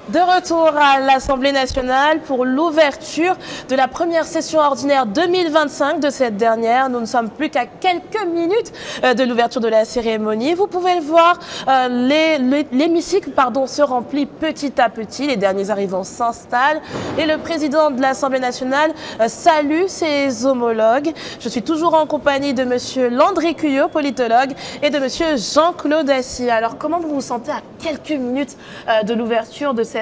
De retour à l'Assemblée nationale pour l'ouverture de la première session ordinaire 2025 de cette dernière. Nous ne sommes plus qu'à quelques minutes de l'ouverture de la cérémonie. Vous pouvez le voir, l'hémicycle se remplit petit à petit. Les derniers arrivants s'installent et le président de l'Assemblée nationale salue ses homologues. Je suis toujours en compagnie de monsieur Landry Cuyot, politologue, et de monsieur Jean-Claude Assis. Alors, comment vous vous sentez à quelques minutes de l'ouverture de cette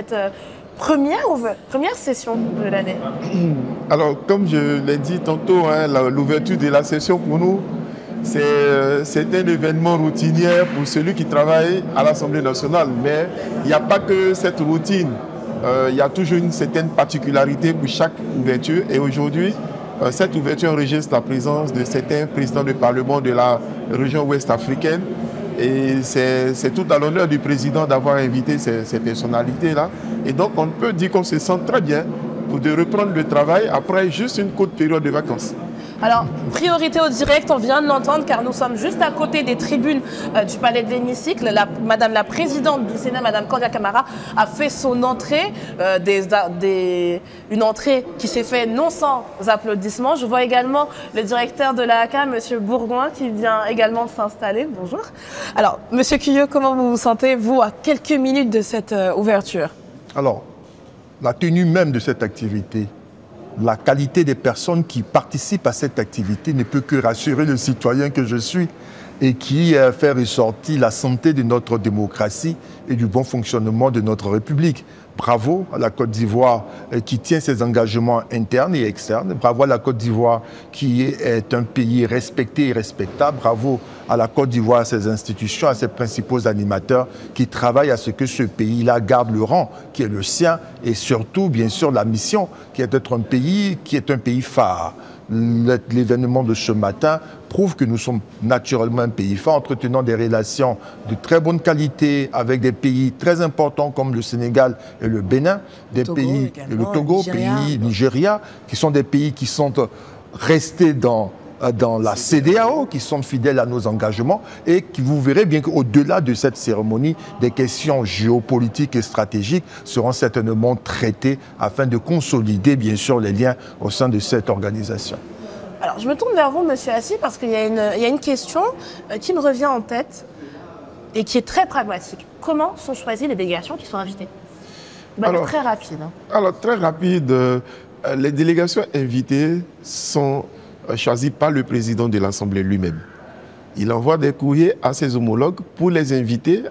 première session de l'année? Alors, comme je l'ai dit tantôt, l'ouverture de la session pour nous, c'est un événement routinier pour celui qui travaille à l'Assemblée nationale. Mais il n'y a pas que cette routine. Il y a toujours une certaine particularité pour chaque ouverture. Et aujourd'hui, cette ouverture enregistre la présence de certains présidents de parlement de la région ouest africaine. Et c'est tout à l'honneur du président d'avoir invité ces personnalités-là. Et donc, on peut dire qu'on se sent très bien pour de reprendre le travail après juste une courte période de vacances. Alors, priorité au direct, on vient de l'entendre car nous sommes juste à côté des tribunes du palais de l'hémicycle. Madame la présidente du Sénat, Madame Cordia Camara, a fait son entrée, une entrée qui s'est faite non sans applaudissements. Je vois également le directeur de l'AACA, Monsieur Bourgoin, qui vient également s'installer. Bonjour. Alors, Monsieur Cuyot, comment vous vous sentez, vous, à quelques minutes de cette ouverture? Alors, la tenue même de cette activité, la qualité des personnes qui participent à cette activité ne peut que rassurer le citoyen que je suis et qui fait ressortir la santé de notre démocratie et du bon fonctionnement de notre République. Bravo à la Côte d'Ivoire qui tient ses engagements internes et externes. Bravo à la Côte d'Ivoire qui est un pays respecté et respectable. Bravo à la Côte d'Ivoire, à ses institutions, à ses principaux animateurs qui travaillent à ce que ce pays-là garde le rang qui est le sien et surtout, bien sûr, la mission qui est d'être un pays phare. L'événement de ce matin prouve que nous sommes naturellement un pays fort, entretenant des relations de très bonne qualité avec des pays très importants comme le Sénégal et le Bénin, le Togo, Nigeria, qui sont des pays qui sont restés dans la CEDEAO, qui sont fidèles à nos engagements et qui, vous verrez bien qu'au-delà de cette cérémonie, des questions géopolitiques et stratégiques seront certainement traitées afin de consolider, bien sûr, les liens au sein de cette organisation. Alors, je me tourne vers vous, Monsieur Assis, parce qu'il y a une question qui me revient en tête et qui est très pragmatique. Comment sont choisies les délégations qui sont invitées? Très rapide. Alors, très rapide. Les délégations invitées sont choisies par le président de l'Assemblée lui-même. Il envoie des courriers à ses homologues pour les inviter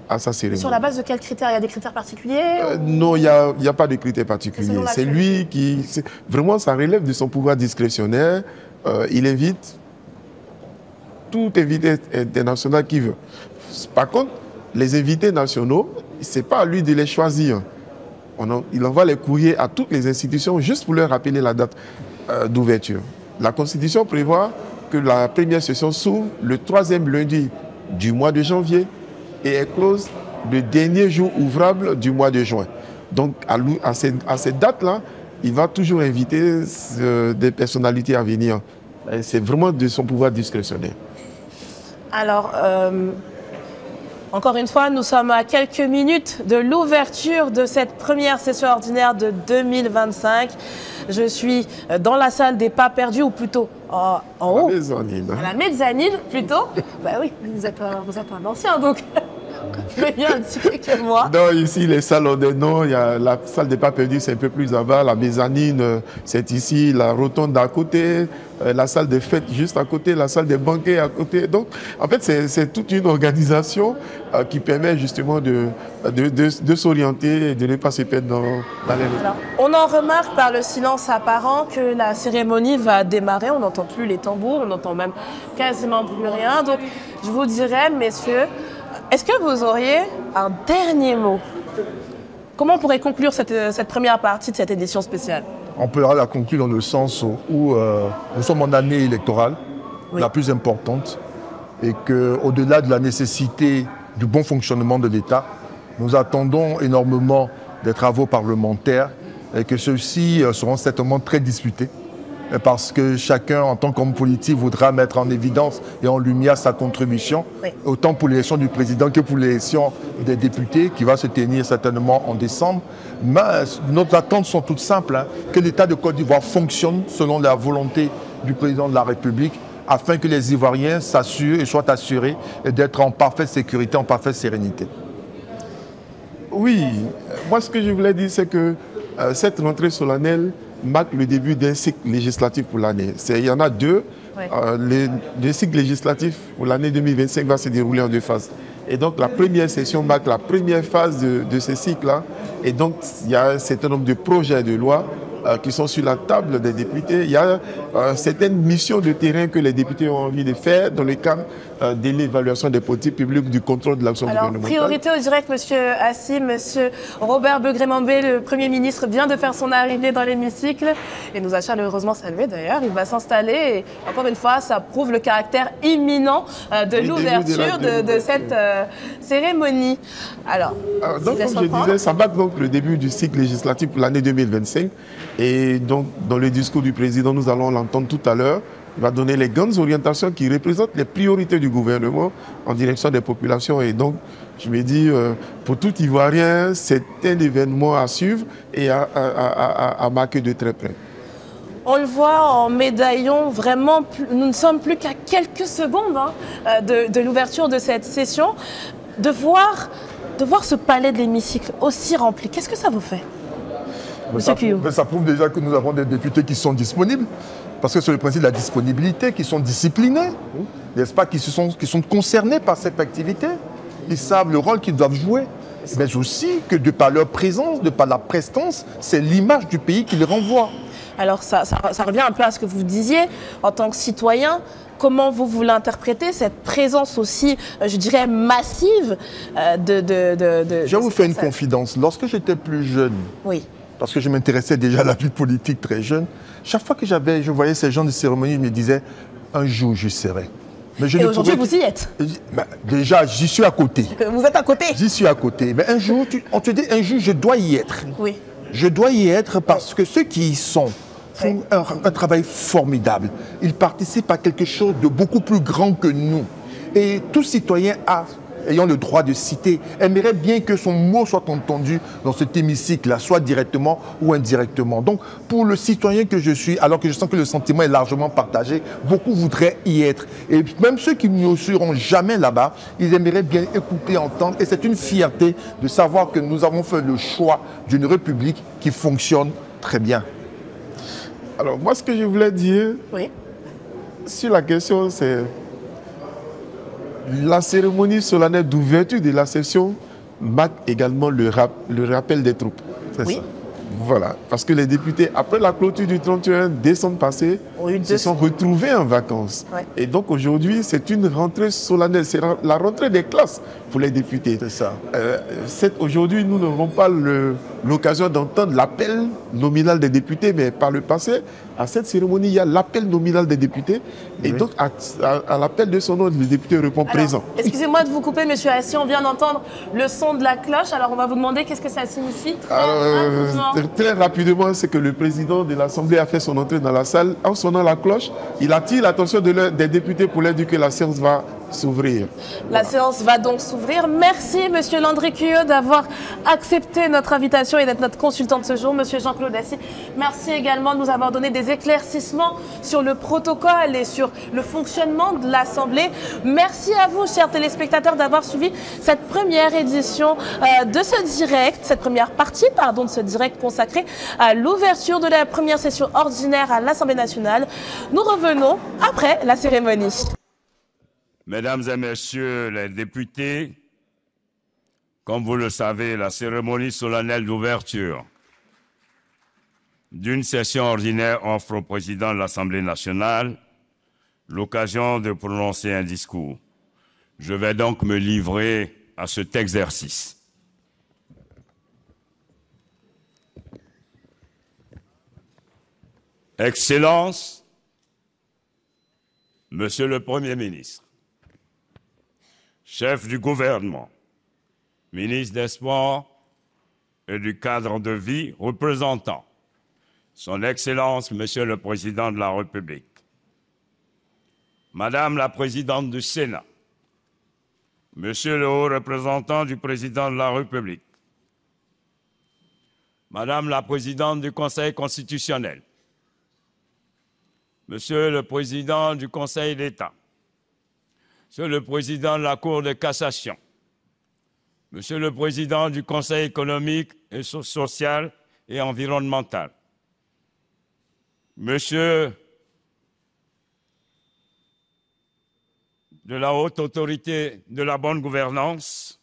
à sa cérémonie. Sur la base de quels critères? Il y a des critères particuliers Non, il n'y a pas de critères particuliers. C'est lui qui... Vraiment, ça relève de son pouvoir discrétionnaire. Il invite tout invité international qui veut. Par contre, les invités nationaux, ce n'est pas à lui de les choisir. Il envoie les courriers à toutes les institutions juste pour leur rappeler la date d'ouverture. La Constitution prévoit que la première session s'ouvre le 3e lundi du mois de janvier et est close le dernier jour ouvrable du mois de juin. Donc, à cette date-là, il va toujours inviter des personnalités à venir. C'est vraiment de son pouvoir discrétionnaire. Alors, encore une fois, nous sommes à quelques minutes de l'ouverture de cette première session ordinaire de 2025. Je suis dans la salle des pas perdus, ou plutôt en haut. À la mezzanine, plutôt. Bah oui, vous êtes un ancien, donc mieux indiqué que moi. Non, ici, les salles ont des noms. Il y a la salle des pas perdus, c'est un peu plus là-bas. La mezzanine, c'est ici. La rotonde à côté. La salle des fêtes juste à côté. La salle des banquets à côté. Donc, en fait, c'est toute une organisation qui permet justement de s'orienter et de ne pas se perdre dans les rues. Alors, on en remarque par le silence apparent que la cérémonie va démarrer. On n'entend plus les tambours, on n'entend même quasiment plus rien. Donc, je vous dirais, messieurs, est-ce que vous auriez un dernier mot? Comment on pourrait conclure cette première partie de cette édition spéciale? On pourra la conclure dans le sens où nous sommes en année électorale, la plus importante, et qu'au-delà de la nécessité du bon fonctionnement de l'État, nous attendons énormément des travaux parlementaires et que ceux-ci seront certainement très disputés. parce que chacun, en tant qu'homme politique, voudra mettre en évidence et en lumière sa contribution, autant pour l'élection du président que pour l'élection des députés, qui va se tenir certainement en décembre. Mais nos attentes sont toutes simples, hein, que l'État de Côte d'Ivoire fonctionne selon la volonté du président de la République, afin que les Ivoiriens s'assurent et soient assurés d'être en parfaite sécurité, en parfaite sérénité. Oui, moi ce que je voulais dire, c'est que cette rentrée solennelle marque le début d'un cycle législatif pour l'année. Il y en a deux. Le cycle législatif pour l'année 2025 va se dérouler en deux phases. Et donc la première session marque la première phase de ce cycle-là. Et donc il y a un certain nombre de projets de loi qui sont sur la table des députés. Il y a certaines missions de terrain que les députés ont envie de faire dans le cadre de l'évaluation des politiques publiques, du contrôle de l'action gouvernementale. Priorité au direct, M. Assis, M. Robert Begré-Mambé, le Premier ministre, vient de faire son arrivée dans l'hémicycle et nous a chaleureusement salué d'ailleurs. Il va s'installer et encore une fois, ça prouve le caractère imminent de l'ouverture de cette cérémonie. Alors donc, comme je disais, ça marque donc le début du cycle législatif pour l'année 2025. Et donc, dans le discours du président, nous allons l'entendre tout à l'heure. Il va donner les grandes orientations qui représentent les priorités du gouvernement en direction des populations. Et donc, je me dis, pour tout Ivoirien, c'est un événement à suivre et à marquer de très près. On le voit en médaillon, vraiment, nous ne sommes plus qu'à quelques secondes de l'ouverture de cette session. De voir ce palais de l'hémicycle aussi rempli, qu'est-ce que ça vous fait? Ça prouve déjà que nous avons des députés qui sont disponibles, parce que c'est le principe de la disponibilité, qui sont disciplinés, n'est-ce pas, qui sont concernés par cette activité. Ils savent le rôle qu'ils doivent jouer, mais aussi que de par leur présence, de par la prestance, c'est l'image du pays qu'ils renvoient. Alors ça revient un peu à ce que vous disiez en tant que citoyen. Comment vous l'interprétez, cette présence aussi, je dirais, massive Je vais vous faire une confidence. Lorsque j'étais plus jeune, parce que je m'intéressais déjà à la vie politique très jeune, chaque fois que je voyais ces gens de cérémonie, je me disais, un jour je serai. Mais et aujourd'hui, vous y êtes? Déjà, j'y suis à côté. Vous êtes à côté? J'y suis à côté. Mais un jour, on te dit, un jour, je dois y être. Oui. Je dois y être parce que ceux qui y sont font un travail formidable. Ils participent à quelque chose de beaucoup plus grand que nous. Et tout citoyen ayant le droit de citer, aimerait bien que son mot soit entendu dans cet hémicycle-là, soit directement ou indirectement. Donc, pour le citoyen que je suis, alors que je sens que le sentiment est largement partagé, beaucoup voudraient y être. Et même ceux qui ne seront jamais là-bas, ils aimeraient bien écouter, entendre. Et c'est une fierté de savoir que nous avons fait le choix d'une république qui fonctionne très bien. Alors, moi, ce que je voulais dire sur la question, c'est la cérémonie solennelle d'ouverture de la session marque également le rappel des troupes. C'est ça. Voilà, parce que les députés, après la clôture du 31 décembre passé, se sont retrouvés en vacances. Et donc aujourd'hui, c'est une rentrée solennelle, c'est la rentrée des classes pour les députés. C'est ça. Aujourd'hui, nous n'aurons pas l'occasion d'entendre l'appel nominal des députés, mais par le passé, à cette cérémonie, il y a l'appel nominal des députés. Et donc, à l'appel de son nom, le député répond présent. Excusez-moi de vous couper, M. Assis, on vient d'entendre le son de la cloche. Alors, on va vous demander qu'est-ce que ça signifie. Très rapidement, c'est que le président de l'Assemblée a fait son entrée dans la salle. En sonnant la cloche, il attire l'attention des députés pour leur dire que la séance va s'ouvrir. La séance va donc s'ouvrir. Merci, M. Landry Cuyeux, d'avoir accepté notre invitation et d'être notre consultant de ce jour. M. Jean-Claude Assis, merci également de nous avoir donné des éclaircissements sur le protocole et sur le fonctionnement de l'Assemblée. Merci à vous, chers téléspectateurs, d'avoir suivi cette première édition de ce direct, cette première partie, de ce direct consacré à l'ouverture de la première session ordinaire à l'Assemblée nationale. Nous revenons après la cérémonie. Mesdames et messieurs les députés, comme vous le savez, la cérémonie solennelle d'ouverture d'une session ordinaire offre au président de l'Assemblée nationale l'occasion de prononcer un discours. Je vais donc me livrer à cet exercice. Excellences, Monsieur le Premier ministre, chef du gouvernement, ministre des Sports et du cadre de vie, représentant Son Excellence, Monsieur le Président de la République, Madame la Présidente du Sénat, Monsieur le Haut représentant du Président de la République, Madame la Présidente du Conseil constitutionnel, Monsieur le Président du Conseil d'État, Monsieur le Président de la Cour de cassation, Monsieur le Président du Conseil économique et social et environnemental, Monsieur de la Haute Autorité de la bonne gouvernance,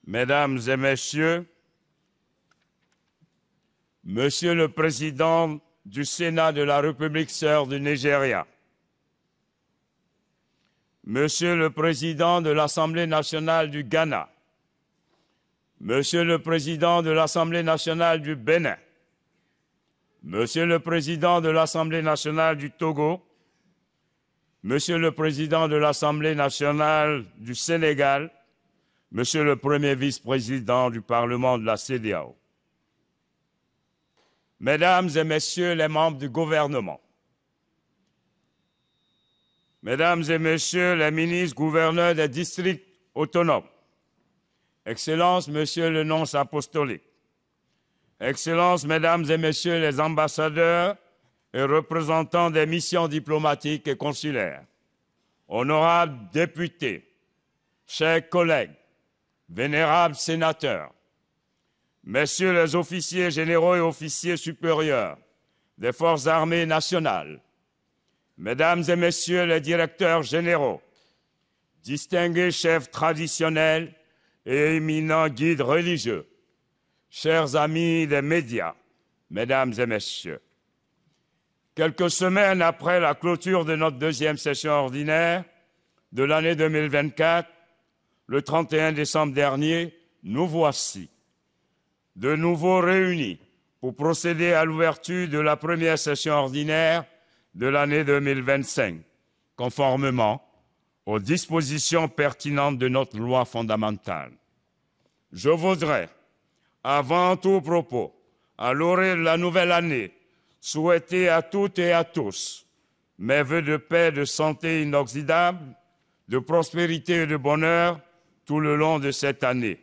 Mesdames et Messieurs, Monsieur le Président du Sénat de la République sœur du Nigeria, Monsieur le Président de l'Assemblée nationale du Ghana, Monsieur le Président de l'Assemblée nationale du Bénin, Monsieur le Président de l'Assemblée nationale du Togo, Monsieur le Président de l'Assemblée nationale du Sénégal, Monsieur le Premier vice-président du Parlement de la CEDEAO, Mesdames et Messieurs les membres du gouvernement, Mesdames et Messieurs les ministres gouverneurs des districts autonomes, Excellences, Monsieur le nonce apostolique, Excellences, Mesdames et Messieurs les ambassadeurs et représentants des missions diplomatiques et consulaires, honorables députés, chers collègues, vénérables sénateurs, Messieurs les officiers généraux et officiers supérieurs des forces armées nationales, Mesdames et Messieurs les directeurs généraux, distingués chefs traditionnels et éminents guides religieux, chers amis des médias, Mesdames et Messieurs, quelques semaines après la clôture de notre deuxième session ordinaire de l'année 2024, le 31 décembre dernier, nous voici de nouveau réunis pour procéder à l'ouverture de la première session ordinaire de l'année 2025, conformément aux dispositions pertinentes de notre loi fondamentale. Je voudrais, avant tout propos, à l'orée de la nouvelle année, souhaiter à toutes et à tous mes vœux de paix, de santé inoxydable, de prospérité et de bonheur tout le long de cette année.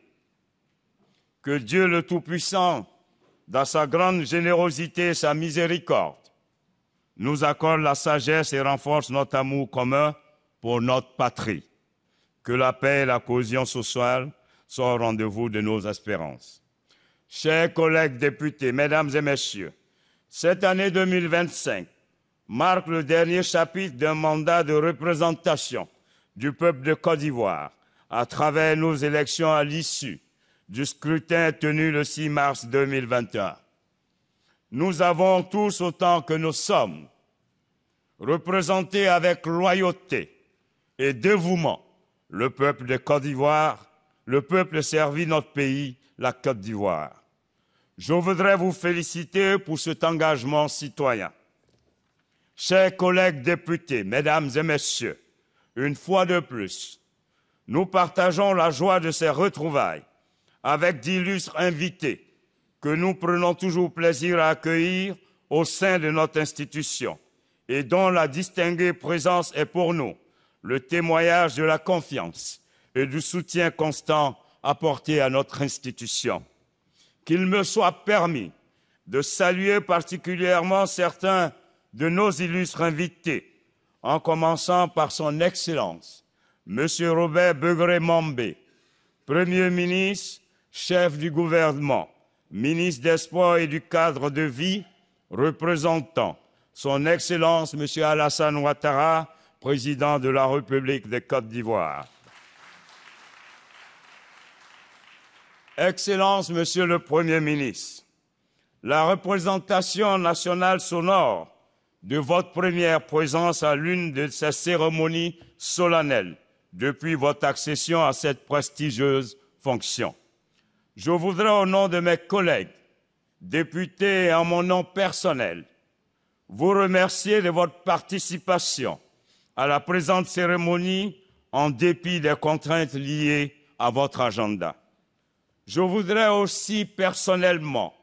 Que Dieu le Tout-Puissant, dans sa grande générosité et sa miséricorde, nous accorde la sagesse et renforce notre amour commun pour notre patrie. Que la paix et la cohésion sociale soient au rendez-vous de nos espérances. Chers collègues députés, Mesdames et Messieurs, cette année 2025 marque le dernier chapitre d'un mandat de représentation du peuple de Côte d'Ivoire à travers nos élections à l'issue du scrutin tenu le 6 mars 2021. Nous avons tous, autant que nous sommes, représenté avec loyauté et dévouement le peuple de Côte d'Ivoire, le peuple servi notre pays, la Côte d'Ivoire. Je voudrais vous féliciter pour cet engagement citoyen. Chers collègues députés, Mesdames et Messieurs, une fois de plus, nous partageons la joie de ces retrouvailles avec d'illustres invités que nous prenons toujours plaisir à accueillir au sein de notre institution et dont la distinguée présence est pour nous le témoignage de la confiance et du soutien constant apporté à notre institution. Qu'il me soit permis de saluer particulièrement certains de nos illustres invités, en commençant par son Excellence, M. Robert Begré-Mambé, Premier ministre, chef du gouvernement, ministre des Sports et du cadre de vie, représentant son Excellence M. Alassane Ouattara, président de la République de Côte d'Ivoire. Excellence, Monsieur le Premier ministre, la représentation nationale sonore de votre première présence à l'une de ces cérémonies solennelles depuis votre accession à cette prestigieuse fonction. Je voudrais, au nom de mes collègues, députés et en mon nom personnel, vous remercier de votre participation à la présente cérémonie en dépit des contraintes liées à votre agenda. je voudrais aussi personnellement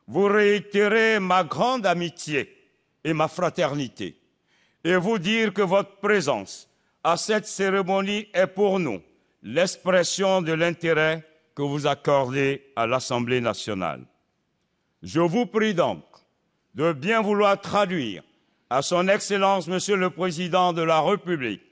vous réitérer ma grande amitié et ma fraternité et vous dire que votre présence à cette cérémonie est pour nous l'expression de l'intérêt que vous accordez à l'Assemblée nationale. Je vous prie donc de bien vouloir traduire à son Excellence, Monsieur le Président de la République,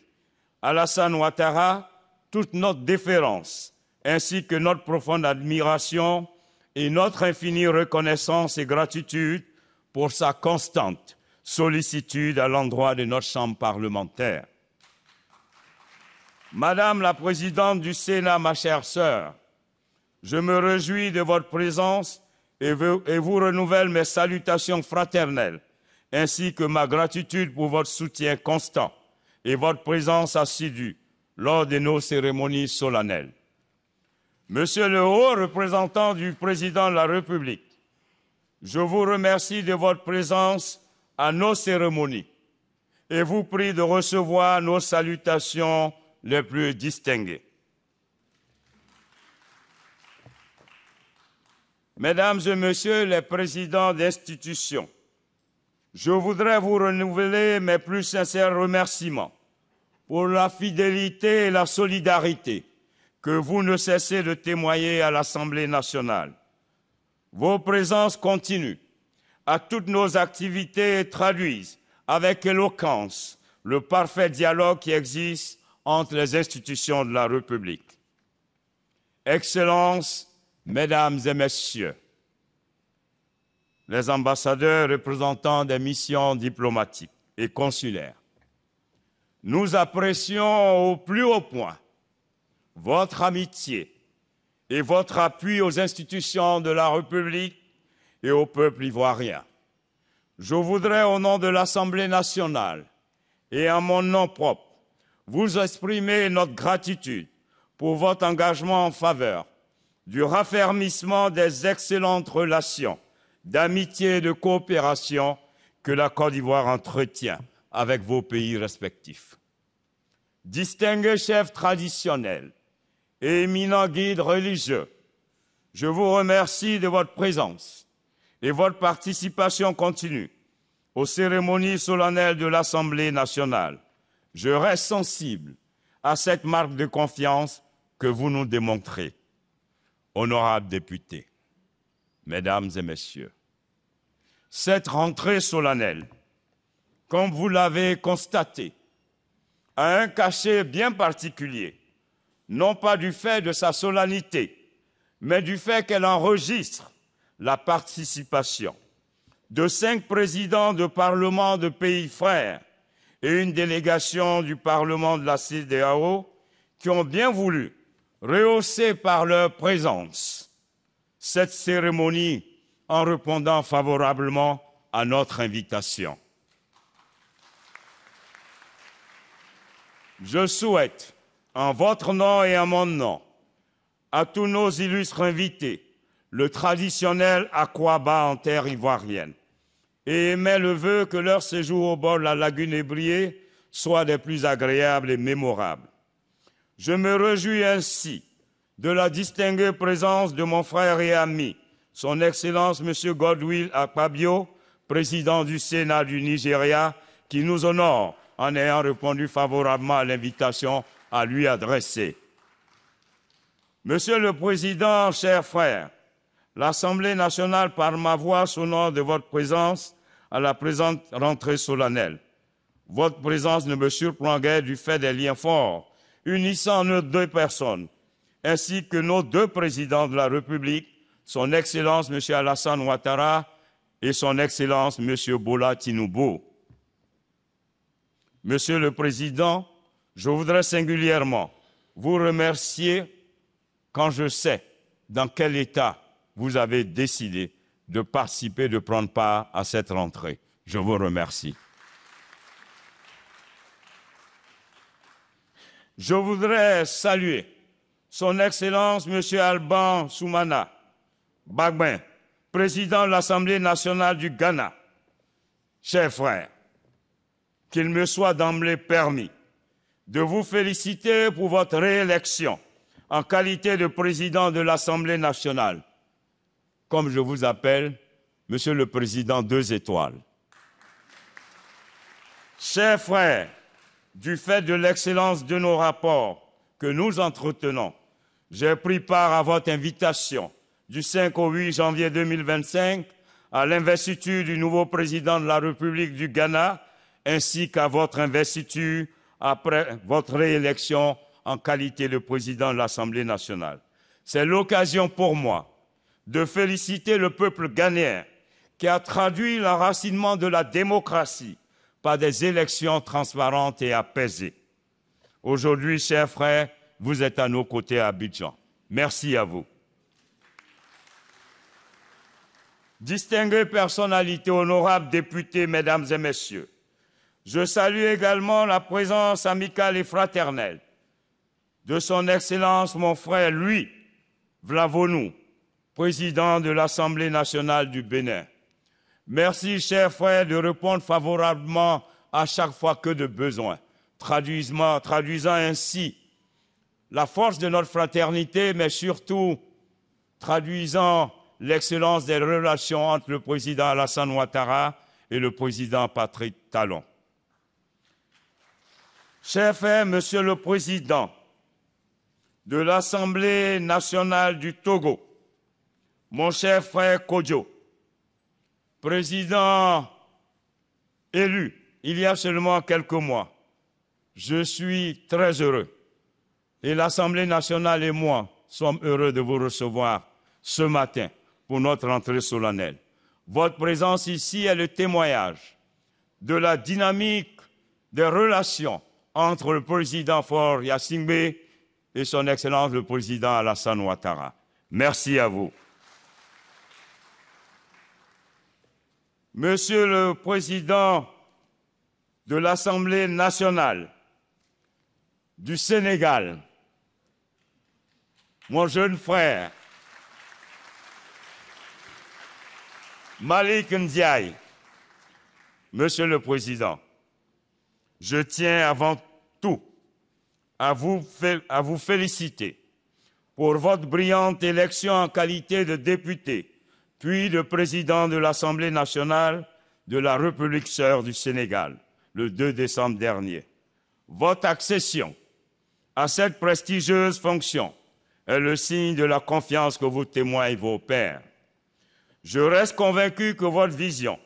Alassane Ouattara, toute notre déférence, ainsi que notre profonde admiration et notre infinie reconnaissance et gratitude pour sa constante sollicitude à l'endroit de notre Chambre parlementaire. Madame la Présidente du Sénat, ma chère sœur, je me réjouis de votre présence et vous renouvelle mes salutations fraternelles, ainsi que ma gratitude pour votre soutien constant et votre présence assidue lors de nos cérémonies solennelles. Monsieur le haut représentant du Président de la République, je vous remercie de votre présence à nos cérémonies et vous prie de recevoir nos salutations les plus distinguées. Mesdames et Messieurs les présidents d'institutions, je voudrais vous renouveler mes plus sincères remerciements pour la fidélité et la solidarité que vous ne cessez de témoigner à l'Assemblée nationale. Vos présences continues à toutes nos activités traduisent avec éloquence le parfait dialogue qui existe entre les institutions de la République. Excellences, Mesdames et Messieurs, les ambassadeurs représentants des missions diplomatiques et consulaires, nous apprécions au plus haut point votre amitié et votre appui aux institutions de la République et au peuple ivoirien. Je voudrais, au nom de l'Assemblée nationale et en mon nom propre, vous exprimer notre gratitude pour votre engagement en faveur du raffermissement des excellentes relations d'amitié et de coopération que la Côte d'Ivoire entretient avec vos pays respectifs. Distingués chefs traditionnels et éminents guides religieux, je vous remercie de votre présence et votre participation continue aux cérémonies solennelles de l'Assemblée nationale. Je reste sensible à cette marque de confiance que vous nous démontrez. Honorables députés, Mesdames et Messieurs, cette rentrée solennelle, comme vous l'avez constaté, a un cachet bien particulier, non pas du fait de sa solennité, mais du fait qu'elle enregistre la participation de 5 présidents de parlements de pays frères et une délégation du Parlement de la CEDEAO qui ont bien voulu rehausser par leur présence cette cérémonie en répondant favorablement à notre invitation. Je souhaite, en votre nom et en mon nom, à tous nos illustres invités, le traditionnel Akwaba en terre ivoirienne, et émet le vœu que leur séjour au bord de la lagune ébriée soit des plus agréables et mémorables. Je me réjouis ainsi de la distinguée présence de mon frère et ami, son Excellence M. Godwill Akpabio, président du Sénat du Nigeria, qui nous honore en ayant répondu favorablement à l'invitation à lui adresser. Monsieur le Président, chers frères, l'Assemblée nationale, par ma voix, s'honore de votre présence à la présente rentrée solennelle. Votre présence ne me surprend guère du fait des liens forts unissant nos 2 personnes, ainsi que nos 2 présidents de la République, son Excellence M. Alassane Ouattara et son Excellence M. Bola Tinubu. Monsieur le Président, je voudrais singulièrement vous remercier quand je sais dans quel état vous avez décidé de participer, de prendre part à cette rentrée. Je vous remercie. Je voudrais saluer son Excellence M. Alban Soumana Gbagben, président de l'Assemblée nationale du Ghana. Chers frères, qu'il me soit d'emblée permis de vous féliciter pour votre réélection en qualité de président de l'Assemblée nationale, comme je vous appelle, Monsieur le Président 2 étoiles. Chers frères, du fait de l'excellence de nos rapports que nous entretenons, j'ai pris part à votre invitation du 5 au 8 janvier 2025 à l'investiture du nouveau président de la République du Ghana, ainsi qu'à votre investiture après votre réélection en qualité de président de l'Assemblée nationale. C'est l'occasion pour moi de féliciter le peuple ghanéen qui a traduit l'enracinement de la démocratie par des élections transparentes et apaisées. Aujourd'hui, chers frères, vous êtes à nos côtés à Abidjan. Merci à vous. Distinguées personnalités, honorables députés, mesdames et messieurs, je salue également la présence amicale et fraternelle de son Excellence, mon frère Louis Vlavonou, président de l'Assemblée nationale du Bénin. Merci, chers frères, de répondre favorablement à chaque fois que de besoin, traduisant ainsi la force de notre fraternité, mais surtout traduisant l'excellence des relations entre le président Alassane Ouattara et le président Patrick Talon. Chers frères, Monsieur le Président de l'Assemblée nationale du Togo, mon cher frère Kodjo, président élu il y a seulement quelques mois, je suis très heureux et l'Assemblée nationale et moi sommes heureux de vous recevoir ce matin pour notre entrée solennelle. Votre présence ici est le témoignage de la dynamique des relations entre le président Faure Gnassingbé et son Excellence le président Alassane Ouattara. Merci à vous. Monsieur le Président de l'Assemblée nationale du Sénégal, mon jeune frère, Malick Ndiaye, Monsieur le Président, je tiens avant tout à vous féliciter pour votre brillante élection en qualité de député, puis de président de l'Assemblée nationale de la République sœur du Sénégal, le 2 décembre dernier. Votre accession à cette prestigieuse fonction est le signe de la confiance que vous témoignent vos pairs. Je reste convaincu que votre vision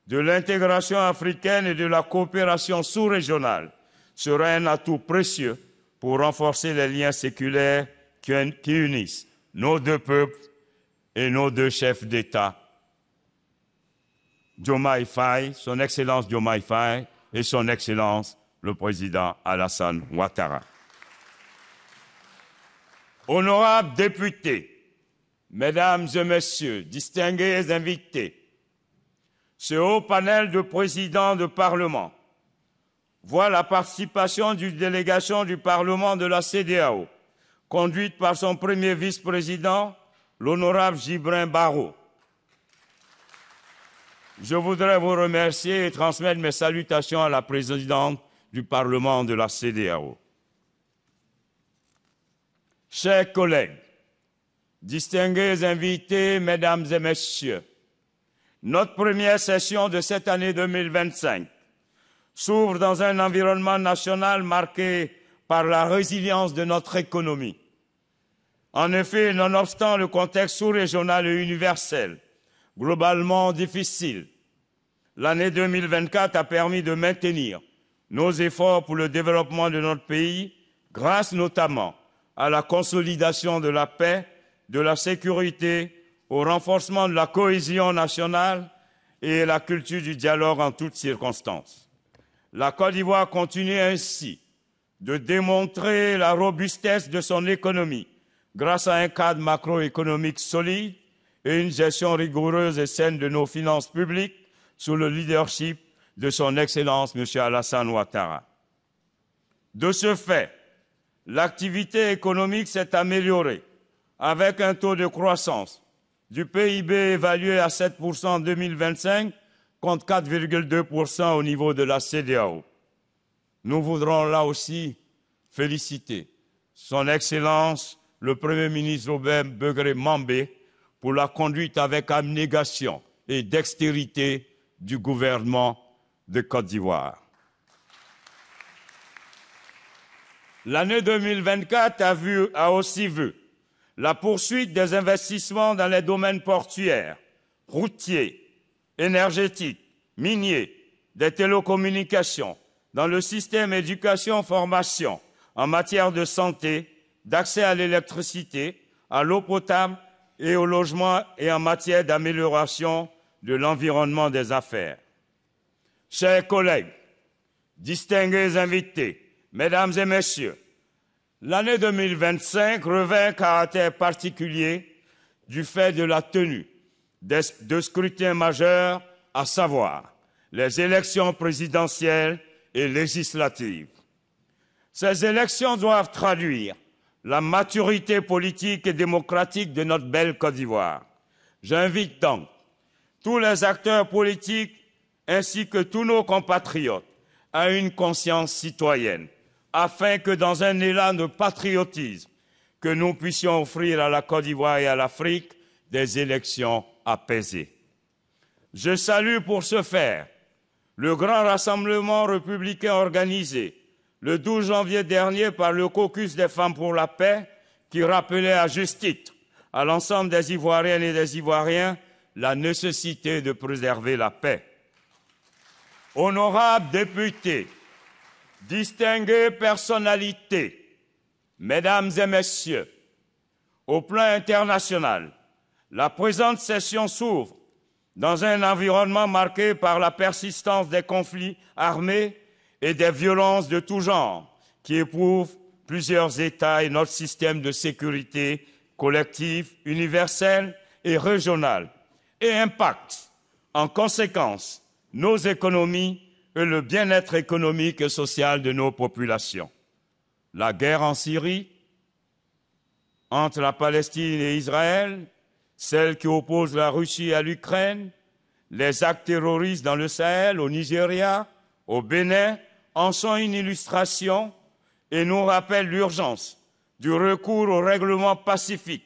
de l'intégration africaine et de la coopération sous-régionale sera un atout précieux pour renforcer les liens séculaires qui unissent nos deux peuples et nos deux chefs d'État, Diomaye Faye, son Excellence Diomaye Faye et son Excellence le Président Alassane Ouattara. Honorables députés, Mesdames et Messieurs, distingués invités, ce haut panel de présidents de Parlement voit la participation d'une délégation du Parlement de la CEDEAO, conduite par son premier vice-président, l'honorable Djibril Baro. Je voudrais vous remercier et transmettre mes salutations à la présidente du Parlement de la CEDEAO. Chers collègues, distingués invités, Mesdames et Messieurs, notre première session de cette année 2025 s'ouvre dans un environnement national marqué par la résilience de notre économie. En effet, nonobstant le contexte sous-régional et universel, globalement difficile, l'année 2024 a permis de maintenir nos efforts pour le développement de notre pays, grâce notamment à la consolidation de la paix, de la sécurité, au renforcement de la cohésion nationale et la culture du dialogue en toutes circonstances. La Côte d'Ivoire continue ainsi de démontrer la robustesse de son économie grâce à un cadre macroéconomique solide et une gestion rigoureuse et saine de nos finances publiques sous le leadership de son Excellence M. Alassane Ouattara. De ce fait, l'activité économique s'est améliorée avec un taux de croissance du PIB évalué à 7% en 2025 contre 4,2% au niveau de la CEDEAO. Nous voudrons là aussi féliciter son Excellence le Premier ministre Robert Begré Mambé pour la conduite avec abnégation et dextérité du gouvernement de Côte d'Ivoire. L'année 2024 a aussi vu la poursuite des investissements dans les domaines portuaires, routiers, énergétiques, miniers, des télécommunications, dans le système éducation-formation, en matière de santé, d'accès à l'électricité, à l'eau potable et au logement et en matière d'amélioration de l'environnement des affaires. Chers collègues, distingués invités, mesdames et messieurs, l'année 2025 revêt un caractère particulier du fait de la tenue de scrutins majeurs, à savoir les élections présidentielles et législatives. Ces élections doivent traduire la maturité politique et démocratique de notre belle Côte d'Ivoire. J'invite donc tous les acteurs politiques ainsi que tous nos compatriotes à une conscience citoyenne, afin que dans un élan de patriotisme, que nous puissions offrir à la Côte d'Ivoire et à l'Afrique des élections apaisées. Je salue pour ce faire le grand rassemblement républicain organisé le 12 janvier dernier par le caucus des femmes pour la paix, qui rappelait à juste titre à l'ensemble des Ivoiriennes et des Ivoiriens la nécessité de préserver la paix. Honorables députés, distinguées personnalités, mesdames et messieurs, au plan international, la présente session s'ouvre dans un environnement marqué par la persistance des conflits armés et des violences de tout genre qui éprouvent plusieurs États et notre système de sécurité collective, universelle et régionale, et impactent en conséquence nos économies et le bien-être économique et social de nos populations. La guerre en Syrie, entre la Palestine et Israël, celle qui oppose la Russie à l'Ukraine, les actes terroristes dans le Sahel, au Nigeria, au Bénin, en sont une illustration et nous rappellent l'urgence du recours au règlement pacifique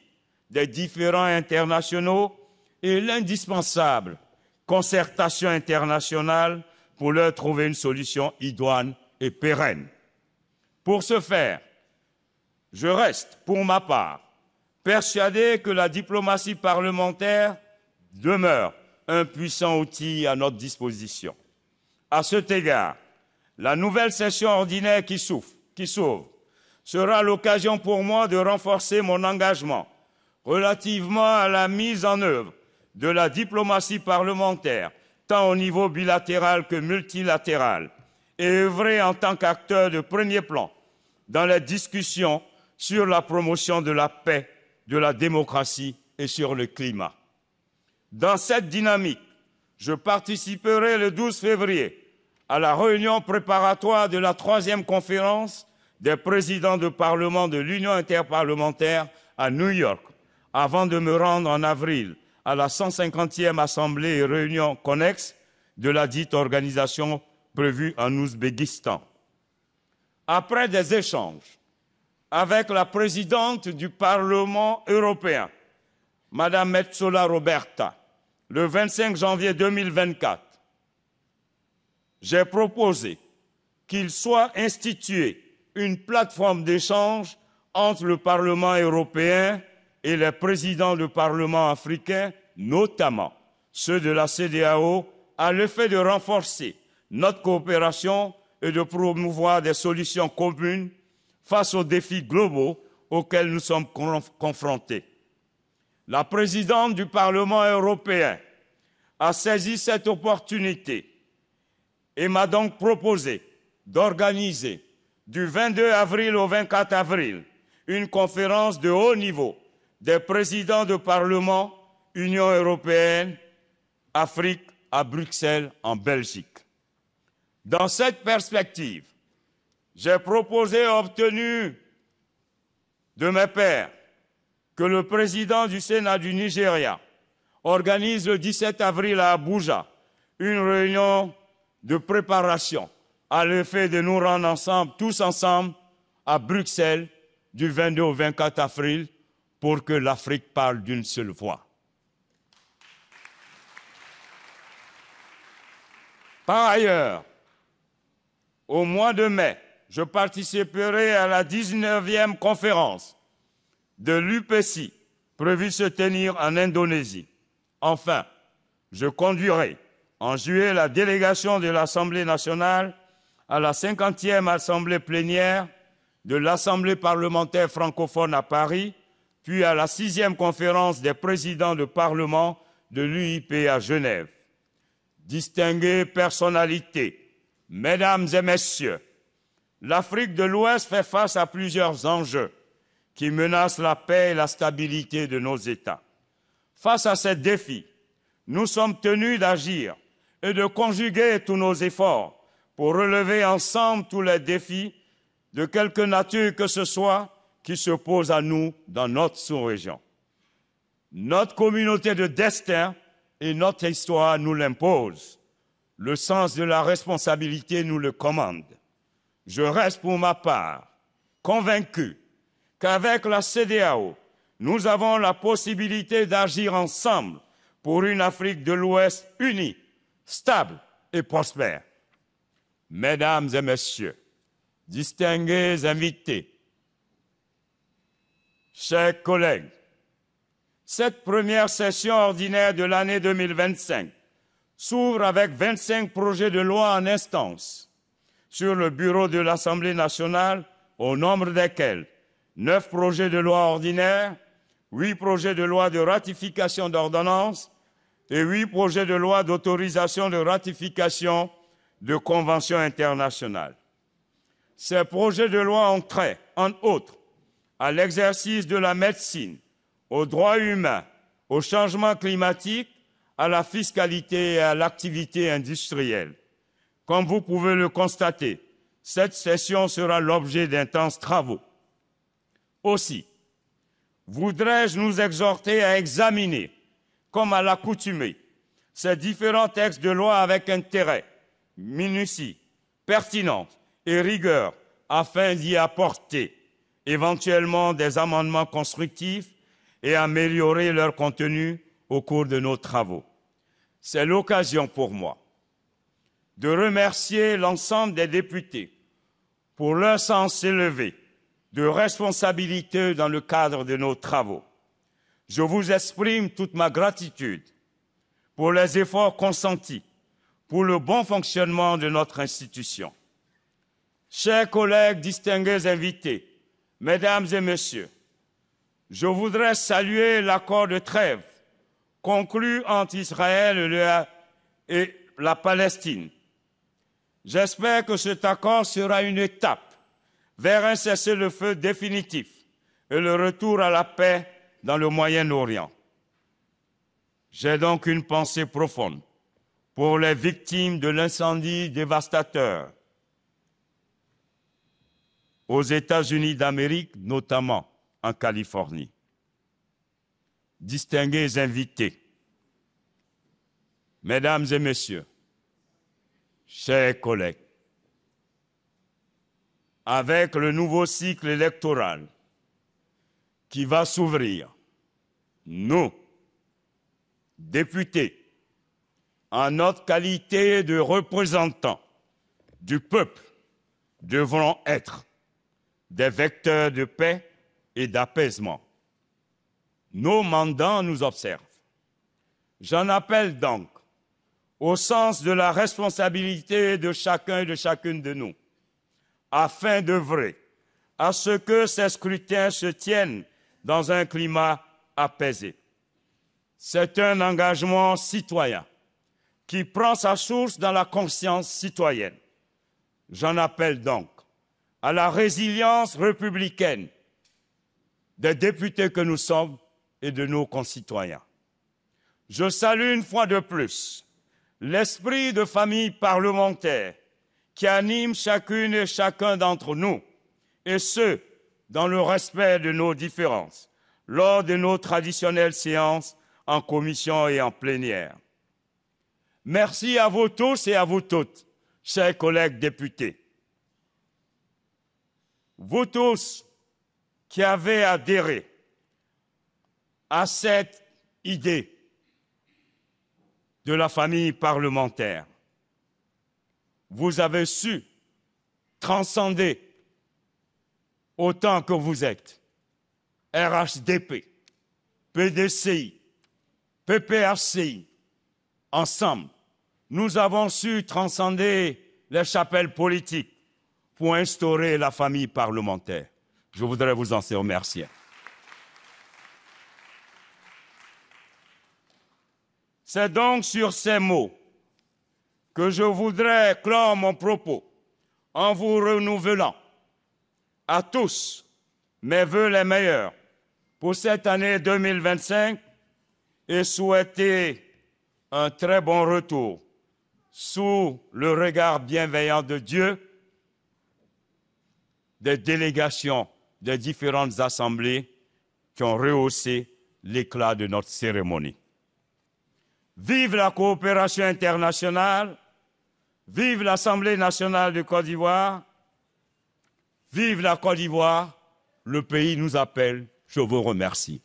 des différends internationaux et l'indispensable concertation internationale pour leur trouver une solution idoine et pérenne. Pour ce faire, je reste, pour ma part, persuadé que la diplomatie parlementaire demeure un puissant outil à notre disposition. À cet égard, la nouvelle session ordinaire qui s'ouvre sera l'occasion pour moi de renforcer mon engagement relativement à la mise en œuvre de la diplomatie parlementaire, tant au niveau bilatéral que multilatéral, et œuvrer en tant qu'acteur de premier plan dans les discussions sur la promotion de la paix, de la démocratie et sur le climat. Dans cette dynamique, je participerai le 12 février à la réunion préparatoire de la 3e conférence des présidents de parlement de l'Union interparlementaire à New York, avant de me rendre en avril à la 150e assemblée et réunion connexe de la dite organisation prévue en Ouzbékistan. Après des échanges avec la présidente du Parlement européen, Madame Metsola Roberta, le 25 janvier 2024, j'ai proposé qu'il soit institué une plateforme d'échange entre le Parlement européen et les présidents de parlements africains, notamment ceux de la CEDEAO, à l'effet de renforcer notre coopération et de promouvoir des solutions communes face aux défis globaux auxquels nous sommes confrontés. La présidente du Parlement européen a saisi cette opportunité et m'a donc proposé d'organiser du 22 avril au 24 avril une conférence de haut niveau des présidents de Parlement Union européenne, Afrique à Bruxelles, en Belgique. Dans cette perspective, j'ai proposé et obtenu de mes pairs que le président du Sénat du Nigeria organise le 17 avril à Abuja une réunion de préparation à l'effet de nous rendre ensemble, tous ensemble, à Bruxelles du 22 au 24 avril pour que l'Afrique parle d'une seule voix. Par ailleurs, au mois de mai, je participerai à la 19e conférence de l'UPECI, prévue se tenir en Indonésie. Enfin, je conduirai en juillet la délégation de l'Assemblée nationale à la 50e assemblée plénière de l'Assemblée parlementaire francophone à Paris, puis à la 6e conférence des présidents de parlement de l'UIP à Genève. Distinguées personnalités, mesdames et messieurs, l'Afrique de l'Ouest fait face à plusieurs enjeux qui menacent la paix et la stabilité de nos États. Face à ces défis, nous sommes tenus d'agir et de conjuguer tous nos efforts pour relever ensemble tous les défis de quelque nature que ce soit qui se posent à nous dans notre sous-région. Notre communauté de destin et notre histoire nous l'imposent. Le sens de la responsabilité nous le commande. Je reste pour ma part convaincu qu'avec la CEDEAO, nous avons la possibilité d'agir ensemble pour une Afrique de l'Ouest unie, stable et prospère. Mesdames et messieurs, distingués invités, chers collègues, cette première session ordinaire de l'année 2025 s'ouvre avec 25 projets de loi en instance sur le bureau de l'Assemblée nationale, au nombre desquels 9 projets de loi ordinaires, 8 projets de loi de ratification d'ordonnances et 8 projets de loi d'autorisation de ratification de conventions internationales. Ces projets de loi ont trait, entre autres, à l'exercice de la médecine, aux droits humains, au changement climatique, à la fiscalité et à l'activité industrielle. Comme vous pouvez le constater, cette session sera l'objet d'intenses travaux. Aussi, voudrais-je nous exhorter à examiner, comme à l'accoutumée, ces différents textes de loi avec intérêt, minutie, pertinence et rigueur, afin d'y apporter éventuellement des amendements constructifs et améliorer leur contenu au cours de nos travaux. C'est l'occasion pour moi de remercier l'ensemble des députés pour leur sens élevé de responsabilité dans le cadre de nos travaux. Je vous exprime toute ma gratitude pour les efforts consentis pour le bon fonctionnement de notre institution. Chers collègues distingués invités, mesdames et messieurs, je voudrais saluer l'accord de trêve conclu entre Israël et la Palestine. J'espère que cet accord sera une étape vers un cessez-le-feu définitif et le retour à la paix dans le Moyen-Orient. J'ai donc une pensée profonde pour les victimes de l'incendie dévastateur aux États-Unis d'Amérique, notamment en Californie. Distingués invités, mesdames et messieurs, chers collègues, avec le nouveau cycle électoral qui va s'ouvrir, nous, députés, en notre qualité de représentants du peuple, devrons être des vecteurs de paix et d'apaisement. Nos mandants nous observent. J'en appelle donc au sens de la responsabilité de chacun et de chacune de nous, afin d'œuvrer à ce que ces scrutins se tiennent dans un climat apaisé. C'est un engagement citoyen qui prend sa source dans la conscience citoyenne. J'en appelle donc à la résilience républicaine des députés que nous sommes et de nos concitoyens. Je salue une fois de plus l'esprit de famille parlementaire qui anime chacune et chacun d'entre nous, et ce, dans le respect de nos différences, lors de nos traditionnelles séances en commission et en plénière. Merci à vous tous et à vous toutes, chers collègues députés. Vous tous qui avez adhéré à cette idée de la famille parlementaire. Vous avez su transcender autant que vous êtes RHDP, PDCI, PPRCI. Ensemble, nous avons su transcender les chapelles politiques pour instaurer la famille parlementaire. Je voudrais vous en remercier. C'est donc sur ces mots que je voudrais clore mon propos en vous renouvelant à tous mes vœux les meilleurs pour cette année 2025 et souhaiter un très bon retour sous le regard bienveillant de Dieu, des délégations des différentes assemblées qui ont rehaussé l'éclat de notre cérémonie. Vive la coopération internationale, vive l'Assemblée nationale de Côte d'Ivoire, vive la Côte d'Ivoire, le pays nous appelle, je vous remercie.